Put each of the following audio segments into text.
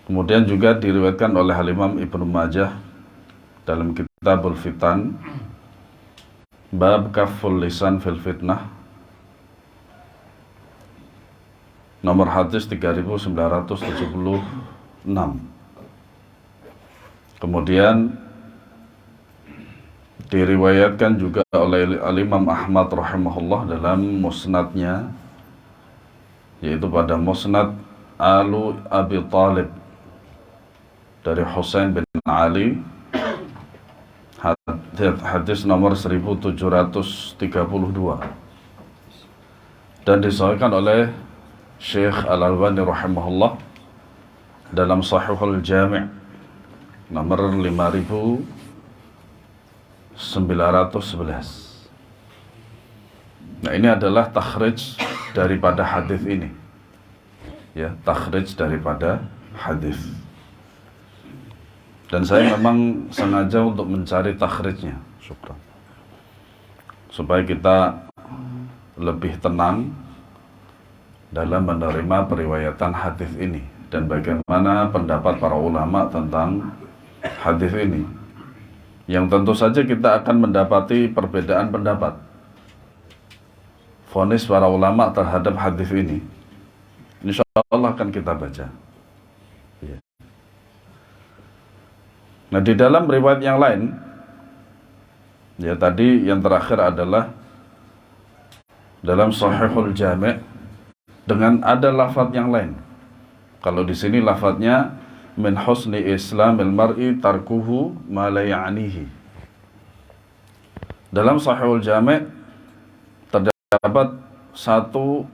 Kemudian juga diriwayatkan oleh Imam Ibnu Majah dalam Kitabul Fitan, bab kaful lisan fil fitnah, nomor hadis 3976. Kemudian diriwayatkan juga oleh Imam Ahmad rahimahullah dalam musnadnya, yaitu pada musnad Alu Abi Talib dari Husain bin Ali, hadis nomor 1732, dan disahihkan oleh Syekh Al-Albani rahimahullah dalam Sahihul Jami' nomor 5911. Nah, ini adalah takhrij daripada hadis ini, ya, takhrij daripada hadis. Dan saya memang sengaja untuk mencari takhrijnya, syukran, supaya kita lebih tenang dalam menerima periwayatan hadis ini dan bagaimana pendapat para ulama tentang hadis ini. Yang tentu saja kita akan mendapati perbedaan pendapat, vonis para ulama terhadap hadis ini, insya Allah akan kita baca. Nah, di dalam riwayat yang lain, ya, tadi yang terakhir adalah dalam Sahihul Jami' dengan ada lafaz yang lain. Kalau di sini lafaznya min husni islamil mar'i tarkuhu ma la ya'nihi. Dalam Sahihul Jami' terdapat satu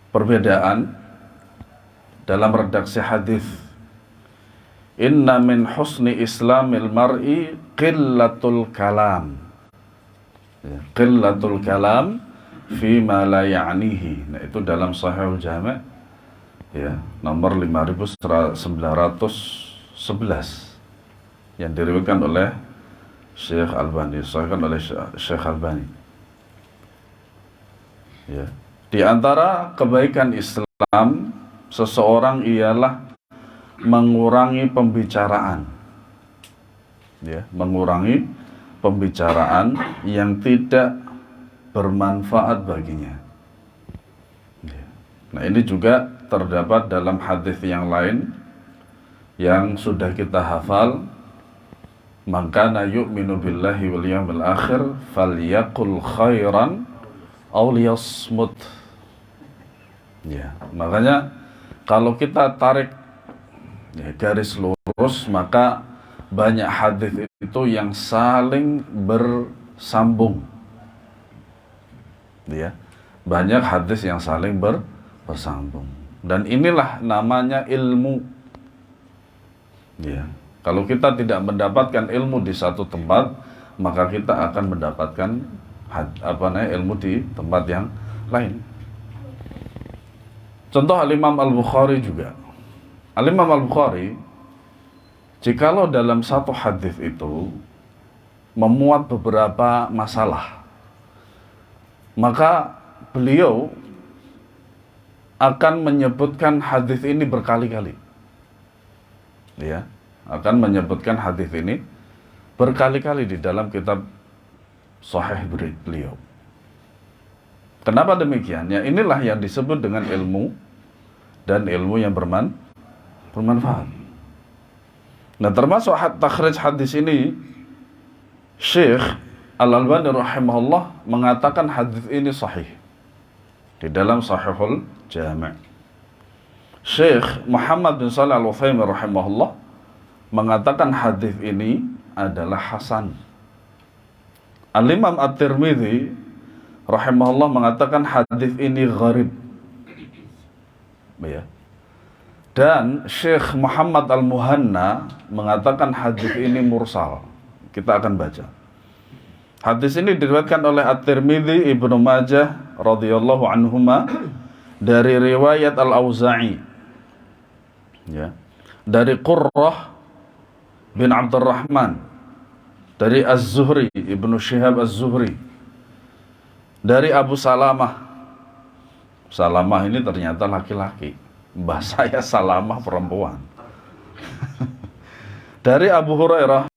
perbedaan dalam redaksi hadis. Inna min husni islamil mar'i qillatul kalam. Ya, qillatul kalam fi ma la ya'nihi. Nah, itu dalam Sahihul Jami', ya, nomor 5911 yang diriwayatkan oleh Syekh Albani, disahihkan oleh Syekh Albani. Ya. Di antara kebaikan Islam seseorang ialah mengurangi pembicaraan, ya, mengurangi pembicaraan yang tidak bermanfaat baginya. Ya. Nah, ini juga terdapat dalam hadis yang lain yang sudah kita hafal, man kana yu'minu billahi wal yawmil akhir falyaqul khairan aw liyasmut. Ya, makanya kalau kita tarik, ya, garis lurus, maka banyak hadis itu yang saling bersambung, ya, banyak hadis yang saling bersambung, dan inilah namanya ilmu, ya. Kalau kita tidak mendapatkan ilmu di satu tempat, maka kita akan mendapatkan ilmu di tempat yang lain. Contoh Al-Imam Al-Bukhari juga. Al-Imam Al-Bukhari, jikalau dalam satu hadis itu memuat beberapa masalah, maka beliau akan menyebutkan hadis ini berkali-kali. Ya, akan menyebutkan hadis ini berkali-kali di dalam kitab Sahih beliau. Kenapa demikian? Ya, inilah yang disebut dengan ilmu, dan ilmu yang bermanfaat. Nah, termasuk takhrij hadis ini, Syekh Al-Albani rahimahullah mengatakan hadis ini sahih di dalam Sahihul Jami'. Syekh Muhammad bin Shalih Al-Utsaimin rahimahullah mengatakan hadis ini adalah hasan. Al-Imam At-Tirmidzi rahimahullah mengatakan hadis ini gharib. Ya. Dan Syekh Muhammad Al-Muhanna mengatakan hadis ini mursal. Kita akan baca. Hadis ini diriwayatkan oleh At-Tirmidzi, Ibnu Majah radhiyallahu anhuma dari riwayat Al-Auza'i, ya, dari Qurrah bin Abdurrahman, dari Az-Zuhri, Ibnu Syihab Az-Zuhri, dari Abu Salamah Salamah ini ternyata laki-laki. Mbah saya Salamah perempuan. Dari Abu Hurairah,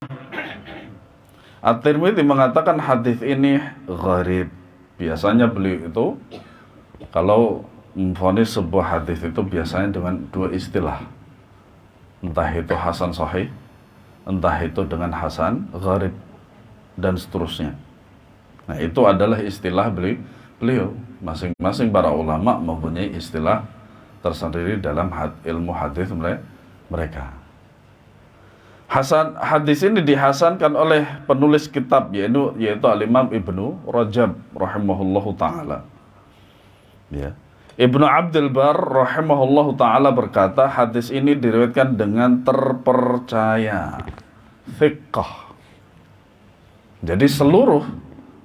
At-Tirmidzi mengatakan hadis ini gharib. Biasanya beliau itu kalau memvonis sebuah hadis itu biasanya dengan dua istilah. Entah itu hasan sahih, entah itu dengan hasan gharib, dan seterusnya. Nah, itu adalah istilah beliau. Masing-masing para ulama mempunyai istilah tersendiri dalam ilmu hadis mereka. Hadis ini dihasankan oleh penulis kitab yaitu Al-Imam Ibnu Rajab rahimahullahu taala. Ya. Ibnu Abdul Bar rahimahullahu taala berkata, hadis ini diriwayatkan dengan terpercaya, thiqah. Jadi seluruh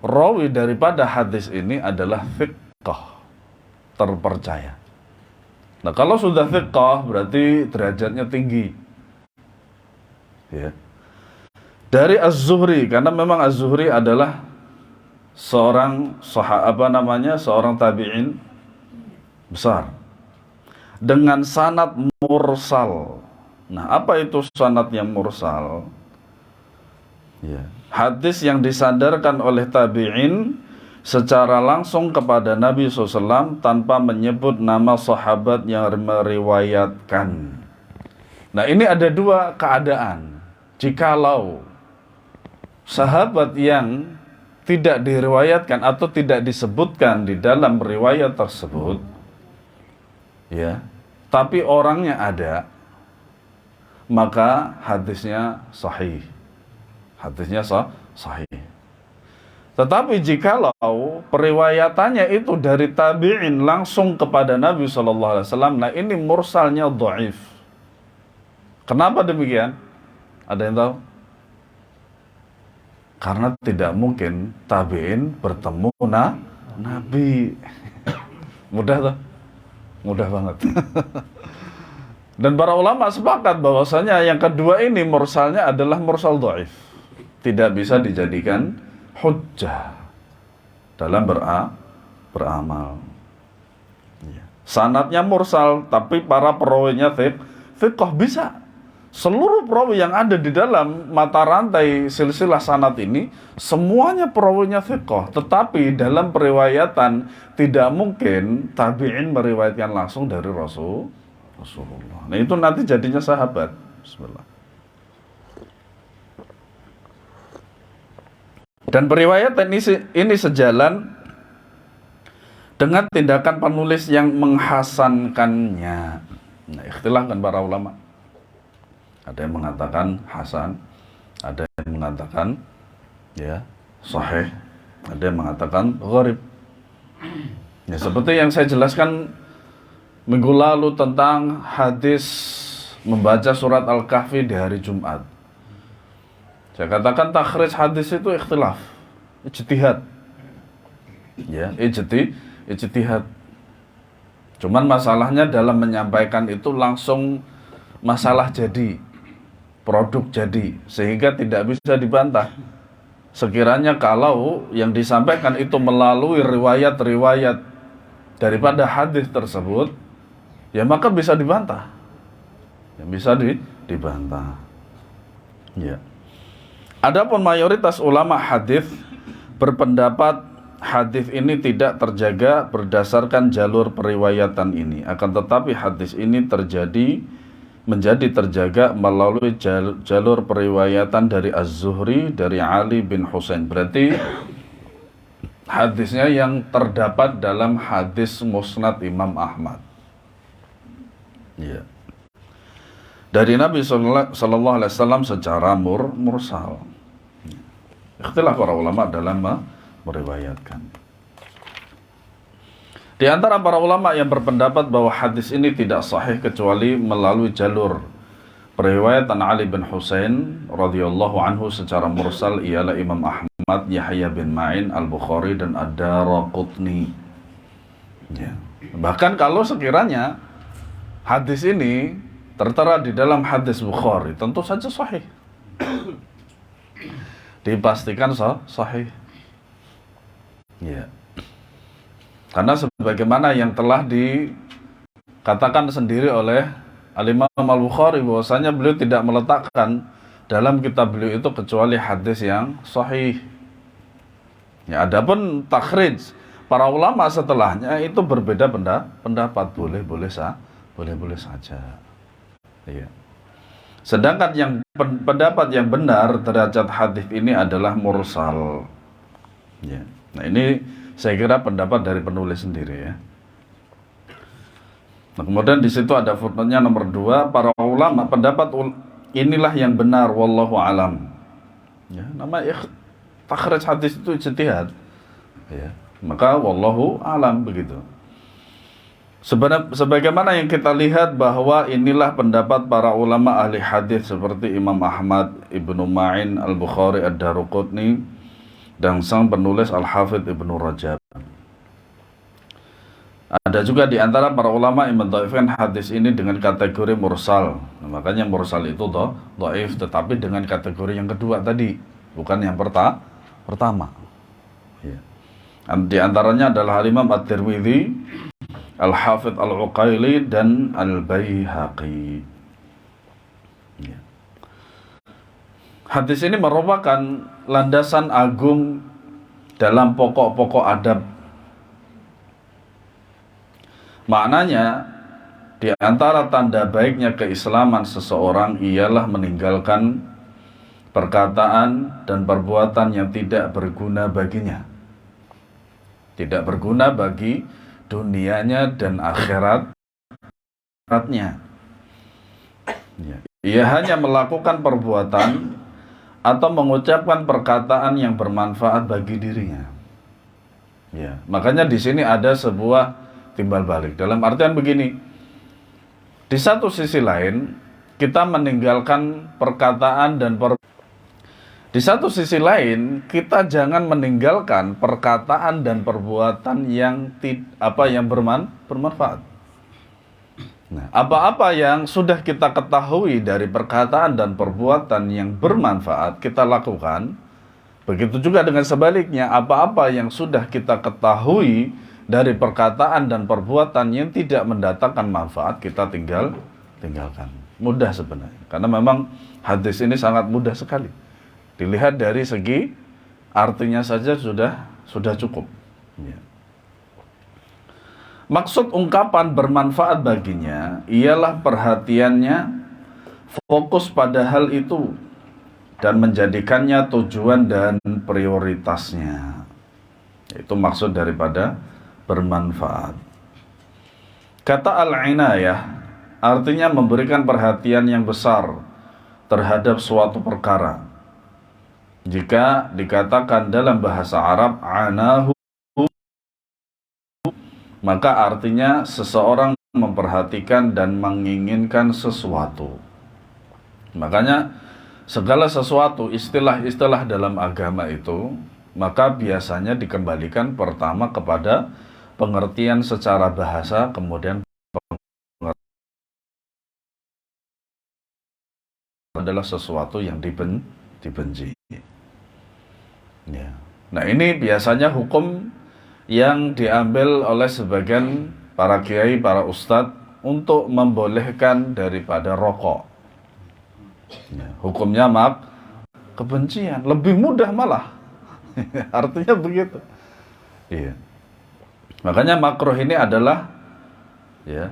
rawi daripada hadis ini adalah thiqah, terpercaya. Nah, kalau sudah thiqah berarti derajatnya tinggi. Ya. Dari Az-Zuhri, karena memang Az-Zuhri adalah seorang seorang tabi'in besar dengan sanad mursal. Nah, apa itu sanad yang mursal? Ya. Hadis yang disandarkan oleh tabi'in secara langsung kepada Nabi SAW tanpa menyebut nama sahabat yang meriwayatkan. Nah, ini ada dua keadaan. Jikalau sahabat yang tidak diriwayatkan atau tidak disebutkan di dalam riwayat tersebut, ya, tapi orangnya ada, maka hadisnya sahih. Hadisnya sahih. Tetapi jikalau periwayatannya itu dari tabi'in langsung kepada Nabi SAW, nah ini mursalnya dhaif. Kenapa demikian? Ada yang tahu? Karena tidak mungkin tabi'in bertemu Nabi. Mudah tuh? Mudah banget. Dan para ulama sepakat bahwasanya yang kedua ini mursalnya adalah mursal dhaif. Tidak bisa dijadikan hujjah dalam beramal. Sanadnya mursal, tapi para perawinya thiqah bisa. Seluruh perawi yang ada di dalam mata rantai silsilah sanad ini semuanya perawinya thiqah, tetapi dalam periwayatan tidak mungkin tabi'in meriwayatkan langsung dari Rasulullah. Nah, itu nanti jadinya sahabat. Bismillah. Dan periwayatan ini sejalan dengan tindakan penulis yang menghasankannya. Nah, ikhtilaf kan para ulama. Ada yang mengatakan hasan, ada yang mengatakan ya sahih, ada yang mengatakan gharib. Ya, seperti yang saya jelaskan minggu lalu tentang hadis membaca surat Al-Kahfi di hari Jumat. Saya katakan takhrij hadis itu ikhtilaf, ijtihad. Ya, ijtihad. Cuman masalahnya dalam menyampaikan itu langsung masalah jadi, produk jadi, sehingga tidak bisa dibantah. Sekiranya kalau yang disampaikan itu melalui riwayat-riwayat daripada hadis tersebut, ya maka bisa dibantah. Ya, bisa dibantah. Ya. Adapun mayoritas ulama hadis berpendapat hadis ini tidak terjaga berdasarkan jalur periwayatan ini. Akan tetapi hadis ini menjadi terjaga melalui jalur periwayatan dari Az-Zuhri, dari Ali bin Husain. Berarti hadisnya yang terdapat dalam hadis Musnad Imam Ahmad. Ya. Dari Nabi Sallallahu Alaihi Wasallam secara mursal. Ikhtilaf para ulama dalam meriwayatkan. Di antara para ulama yang berpendapat bahwa hadis ini tidak sahih kecuali melalui jalur periwayatan Ali bin Husain radhiyallahu anhu secara mursal ialah Imam Ahmad, Yahya bin Ma'in, Al-Bukhari dan Ad-Daraqutni. Ya. Bahkan kalau sekiranya hadis ini tertera di dalam hadis Bukhari, tentu saja sahih. Dipastikan sahih. Ya. Karena sebagaimana yang telah dikatakan sendiri oleh Al-Imam Al-Bukhari bahwasanya beliau tidak meletakkan dalam kitab beliau itu kecuali hadis yang sahih. Ya, adapun takhrij para ulama setelahnya itu berbeda pendapat, boleh saja. Iya. Sedangkan yang pendapat yang benar derajat hadis ini adalah mursal. Ya. Nah, ini saya kira pendapat dari penulis sendiri ya. Nah, kemudian di situ ada footnote-nya nomor 2, para ulama pendapat inilah yang benar wallahu alam. Ya, nama takhrij hadis itu ijtihad. Ya, maka wallahu alam begitu. Sebagaimana yang kita lihat bahwa inilah pendapat para ulama ahli hadis seperti Imam Ahmad, Ibnu Ma'in, Al-Bukhari, Ad-Daruqutni, dan sang penulis Al-Hafidh Ibnu Rajab. Ada juga di antara para ulama yang mendhaifkan hadis ini dengan kategori mursal. Nah, makanya mursal itu dhaif, tetapi dengan kategori yang kedua tadi, bukan yang pertama. Ya. Di antaranya adalah Imam At-Tirmidzi, Al-Hafidh Al-Uqaili, dan Al-Baihaqi. Ya. Hadis ini merupakan landasan agung dalam pokok-pokok adab. Maknanya, di antara tanda baiknya keislaman seseorang ialah meninggalkan perkataan dan perbuatan yang tidak berguna baginya. Tidak berguna bagi dunianya dan akhiratnya. Ya. Ia hanya melakukan perbuatan atau mengucapkan perkataan yang bermanfaat bagi dirinya. Ya, makanya di sini ada sebuah timbal balik. Dalam artian begini, di satu sisi lain kita meninggalkan perkataan dan di satu sisi lain kita jangan meninggalkan perkataan dan perbuatan yang bermanfaat. Nah, apa-apa yang sudah kita ketahui dari perkataan dan perbuatan yang bermanfaat kita lakukan. Begitu juga dengan sebaliknya, apa-apa yang sudah kita ketahui dari perkataan dan perbuatan yang tidak mendatangkan manfaat kita tinggalkan. Mudah sebenarnya, karena memang hadis ini sangat mudah sekali. Dilihat dari segi artinya saja sudah cukup. Ya. Maksud ungkapan bermanfaat baginya ialah perhatiannya fokus pada hal itu dan menjadikannya tujuan dan prioritasnya. Itu maksud daripada bermanfaat. Kata al-inayah artinya memberikan perhatian yang besar terhadap suatu perkara. Jika dikatakan dalam bahasa Arab anahu, maka artinya seseorang memperhatikan dan menginginkan sesuatu. Makanya segala sesuatu, istilah-istilah dalam agama itu, maka biasanya dikembalikan pertama kepada pengertian secara bahasa, kemudian adalah sesuatu yang dibenci. Ya. Nah, ini biasanya hukum yang diambil oleh sebagian para kiai, para ustadz untuk membolehkan daripada rokok. Ya, hukumnya kebencian, lebih mudah malah. Artinya begitu. Iya. Makanya makruh ini adalah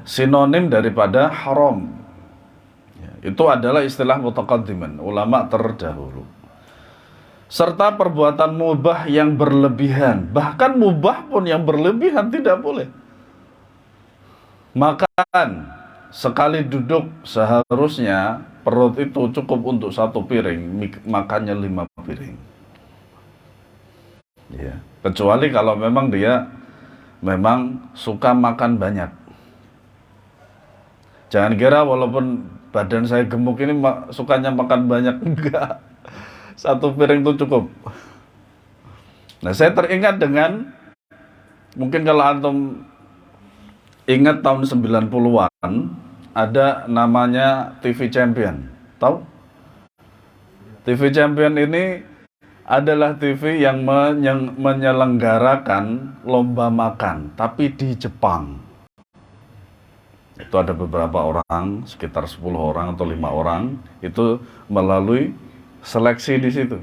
sinonim daripada haram. Ya, itu adalah istilah mutaqaddiman, ulama terdahulu. Serta perbuatan mubah yang berlebihan. Bahkan mubah pun yang berlebihan tidak boleh. Makan sekali duduk seharusnya perut itu cukup untuk 1 piring, makannya 5 piring. Ya, kecuali kalau memang dia suka makan banyak. Jangan kira walaupun badan saya gemuk ini sukanya makan banyak, enggak. 1 piring itu cukup. Nah, saya teringat dengan, mungkin kalau antum ingat tahun 90-an, ada namanya TV Champion. Tahu? TV Champion ini adalah TV yang menyelenggarakan lomba makan, tapi di Jepang. Itu ada beberapa orang, sekitar 10 orang atau 5 orang, itu melalui seleksi di situ.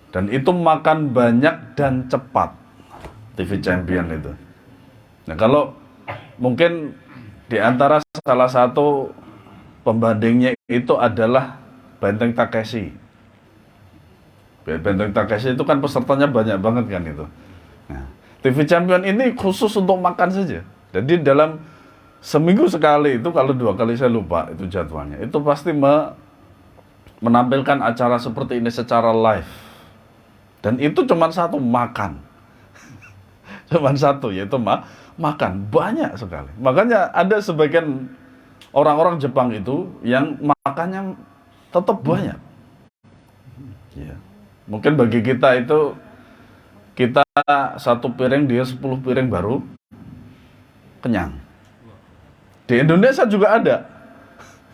Dan itu makan banyak dan cepat, TV Champion itu. Nah, kalau mungkin di antara salah satu pembandingnya itu adalah Benteng Takeshi. Benteng Takeshi itu kan pesertanya banyak banget kan itu. Nah, TV Champion ini khusus untuk makan saja. Jadi dalam seminggu sekali itu, kalau 2 kali saya lupa itu jadwalnya, itu pasti menampilkan acara seperti ini secara live. Dan itu cuma satu, makan. Cuma satu, yaitu makan. Banyak sekali. Makanya ada sebagian orang-orang Jepang itu yang makannya tetap banyak. Ya. Mungkin bagi kita itu, kita 1 piring, dia 10 piring baru kenyang. Di Indonesia juga ada.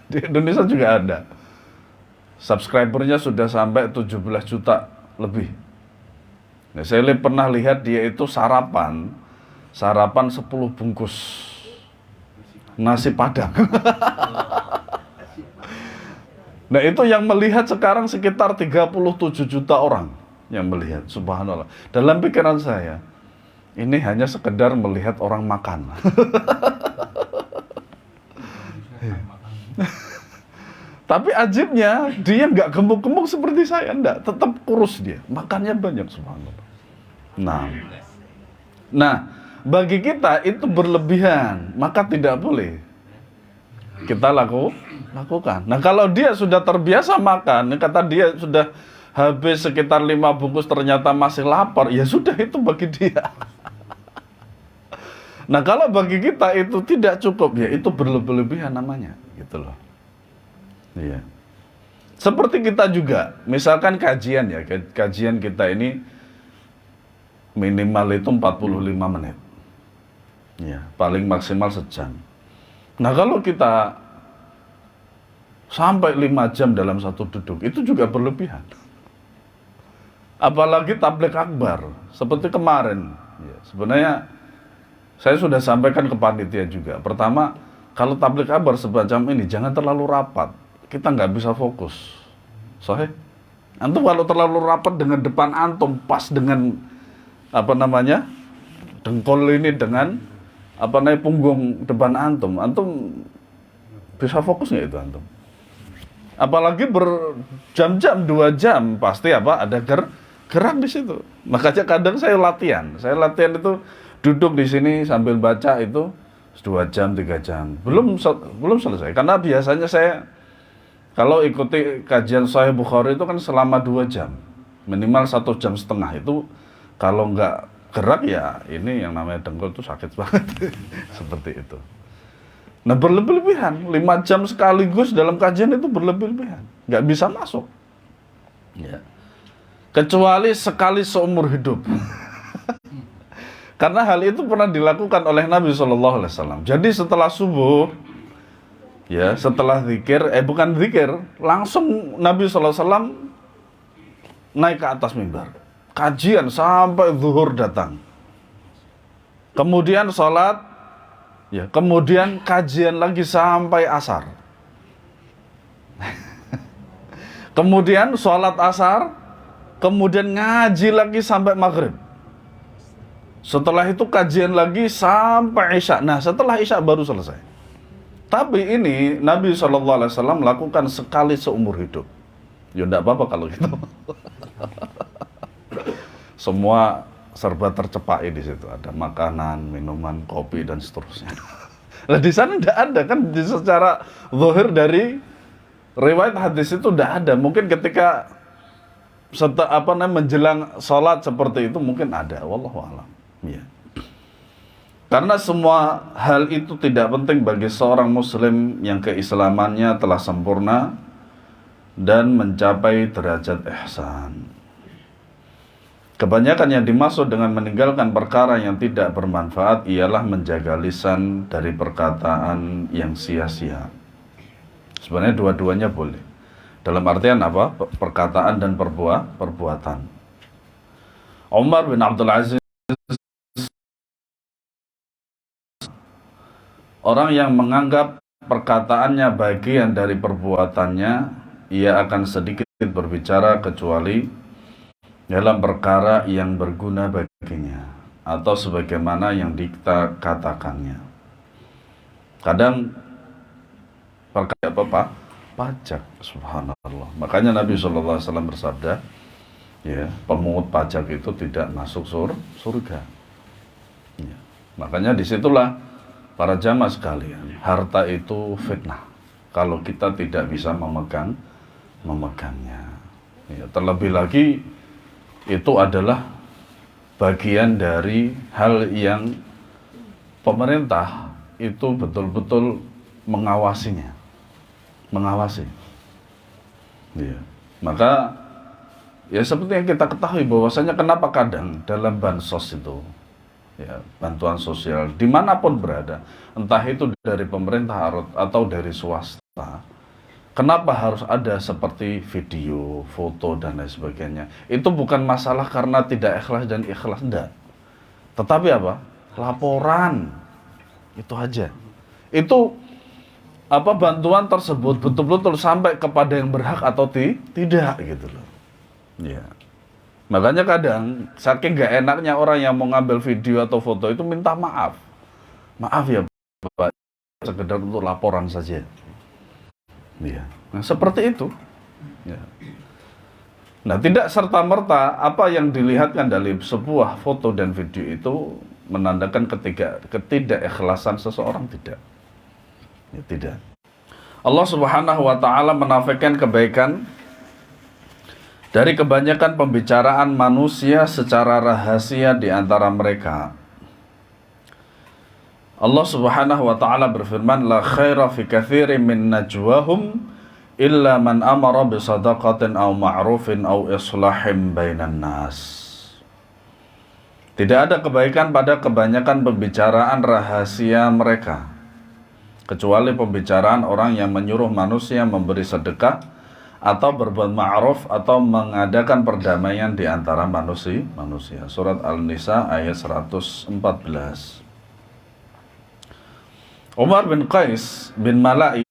Di Indonesia juga ada. Subscribernya sudah sampai 17 juta lebih. Nah, saya pernah lihat dia itu sarapan 10 bungkus nasi Padang. Nah, itu yang melihat sekarang sekitar 37 juta orang yang melihat. Subhanallah. Dalam pikiran saya, ini hanya sekedar melihat orang makan. Tapi ajibnya, dia nggak gemuk-gemuk seperti saya, enggak, tetap kurus dia, makannya banyak, subhanallah. Nah, bagi kita itu berlebihan, maka tidak boleh kita lakukan. Nah, kalau dia sudah terbiasa makan, kata dia sudah habis sekitar 5 bungkus, ternyata masih lapar, ya sudah, itu bagi dia. Nah, kalau bagi kita itu tidak cukup, ya itu berlebihan namanya, gitu loh. Iya. Seperti kita juga, misalkan kajian ya, kajian kita ini minimal itu 45 menit. Ya, paling maksimal sejam. Nah, kalau kita sampai 5 jam dalam satu duduk, itu juga berlebihan. Apalagi tabligh akbar, seperti kemarin. Ya, sebenarnya saya sudah sampaikan ke panitia juga. Pertama, kalau tabligh akbar semacam ini, jangan terlalu rapat. Kita nggak bisa fokus. Soalnya, antum kalau terlalu rapat dengan depan antum, pas dengan dengkol ini dengan punggung depan antum bisa fokus nggak itu antum? Apalagi berjam-jam, 2 jam, pasti ada gerak di situ. Makanya kadang saya latihan itu duduk di sini sambil baca itu 2 jam, 3 jam, belum selesai. Karena biasanya saya kalau ikuti kajian Sahih Bukhari itu kan selama 2 jam, minimal 1,5 jam itu. Kalau nggak gerak ya ini yang namanya dengkul itu sakit banget. Seperti itu. Nah, berlebihan 5 jam sekaligus dalam kajian itu berlebihan, nggak bisa masuk. Ya. Kecuali sekali seumur hidup. Karena hal itu pernah dilakukan oleh Nabi SAW. Jadi setelah subuh, ya, setelah zikir, bukan zikir, langsung Nabi SAW naik ke atas mimbar. Kajian sampai zuhur datang. Kemudian sholat, ya, kemudian kajian lagi sampai asar. Kemudian sholat asar, kemudian ngaji lagi sampai maghrib. Setelah itu kajian lagi sampai isya. Nah, setelah isya baru selesai. Tapi ini Nabi SAW melakukan sekali seumur hidup. Ya enggak apa-apa kalau gitu. Semua serba tercepai di situ. Ada makanan, minuman, kopi dan seterusnya. Nah, di sana enggak ada kan, secara zahir dari riwayat hadis itu enggak ada. Mungkin ketika menjelang sholat seperti itu mungkin ada. Wallahu a'lam. Ya. Karena semua hal itu tidak penting bagi seorang muslim yang keislamannya telah sempurna dan mencapai derajat ihsan. Kebanyakan yang dimaksud dengan meninggalkan perkara yang tidak bermanfaat ialah menjaga lisan dari perkataan yang sia-sia. Sebenarnya dua-duanya boleh. Dalam artian apa? Perkataan dan perbuatan. Umar bin Abdul Aziz, orang yang menganggap perkataannya bagian dari perbuatannya, ia akan sedikit berbicara kecuali dalam perkara yang berguna baginya atau sebagaimana yang kita katakannya. Kadang perkara apa? Pajak, subhanallah. Makanya Nabi SAW bersabda, ya, pemungut pajak itu tidak masuk surga. Ya. Makanya disitulah para jamaah sekalian, harta itu fitnah kalau kita tidak bisa memegangnya. Ya, terlebih lagi itu adalah bagian dari hal yang pemerintah itu betul-betul mengawasi. Ya. Maka ya seperti yang kita ketahui bahwasanya kenapa kadang dalam bansos itu, ya, bantuan sosial dimanapun berada, entah itu dari pemerintah atau dari swasta, kenapa harus ada seperti video, foto dan lain sebagainya? Itu bukan masalah karena tidak ikhlas dan ikhlas, enggak, tetapi apa? Laporan, itu aja. Itu apa, bantuan tersebut betul-betul sampai kepada yang berhak atau tidak gitu loh. Ya. Makanya kadang saking gak enaknya orang yang mau ngambil video atau foto itu minta maaf. Maaf ya Bapak, sekedar untuk laporan saja. Ya. Nah, seperti itu. Ya. Nah, tidak serta-merta apa yang dilihatkan dari sebuah foto dan video itu menandakan ketidakikhlasan seseorang, tidak. Ya, tidak. Allah Subhanahu wa taala menafikan kebaikan dari kebanyakan pembicaraan manusia secara rahasia di antara mereka. Allah Subhanahu wa taala berfirman, la khaira fi katsirin min najwahum illa man amara bi shadaqatin aw ma'rufin aw islahin bainan nas. Tidak ada kebaikan pada kebanyakan pembicaraan rahasia mereka, kecuali pembicaraan orang yang menyuruh manusia memberi sedekah atau berbuat ma'ruf atau mengadakan perdamaian di antara manusia. Surat Al-Nisa ayat 114. Umar bin Qais bin Mala'i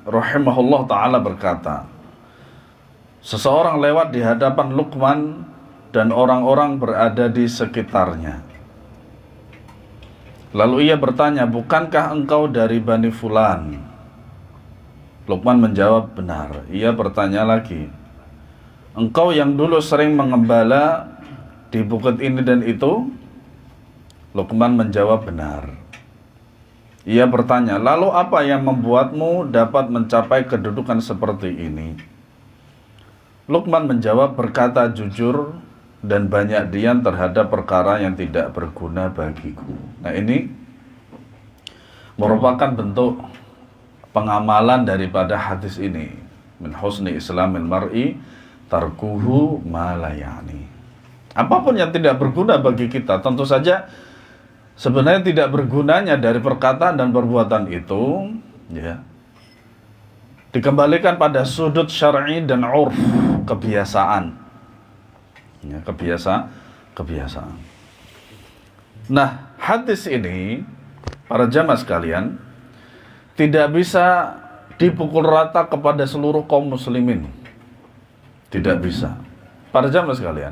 rahimahullah ta'ala berkata, seseorang lewat di hadapan Luqman dan orang-orang berada di sekitarnya. Lalu ia bertanya, bukankah engkau dari Bani Fulan? Luqman menjawab, benar. Ia bertanya lagi, engkau yang dulu sering mengembala di bukit ini dan itu? Luqman menjawab, benar. Ia bertanya, lalu apa yang membuatmu dapat mencapai kedudukan seperti ini? Luqman menjawab, berkata jujur dan banyak diam terhadap perkara yang tidak berguna bagiku. Nah, ini merupakan bentuk pengamalan daripada hadis ini. Min husni islamil mar'i tarkuhu ma la ya'ni. Apapun yang tidak berguna bagi kita, tentu saja sebenarnya tidak bergunanya dari perkataan dan perbuatan itu, ya, dikembalikan pada sudut syar'i dan urf, kebiasaan. Ya, kebiasaan. Nah, hadis ini para jamaah sekalian tidak bisa dipukul rata kepada seluruh kaum muslimin. Tidak bisa. Para jamaah sekalian,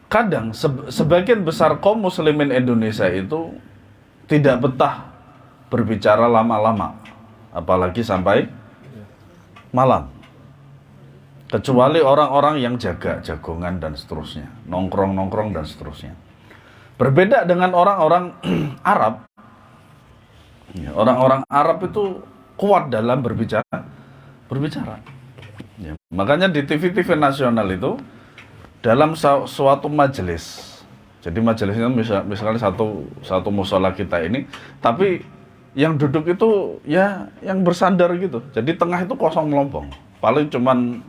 kadang sebagian besar kaum muslimin Indonesia itu tidak betah berbicara lama-lama, apalagi sampai malam. Kecuali orang-orang yang jagongan dan seterusnya, nongkrong dan seterusnya. Berbeda dengan orang-orang Arab. Ya, orang-orang Arab itu kuat dalam berbicara. Ya, makanya di TV-TV nasional itu dalam suatu majelis. Jadi majelisnya misalnya satu musola kita ini, tapi yang duduk itu ya yang bersandar gitu. Jadi tengah itu kosong melompong. Paling cuman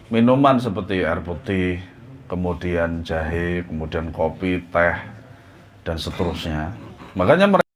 minuman seperti air putih, kemudian jahe, kemudian kopi, teh, dan seterusnya. Makanya mereka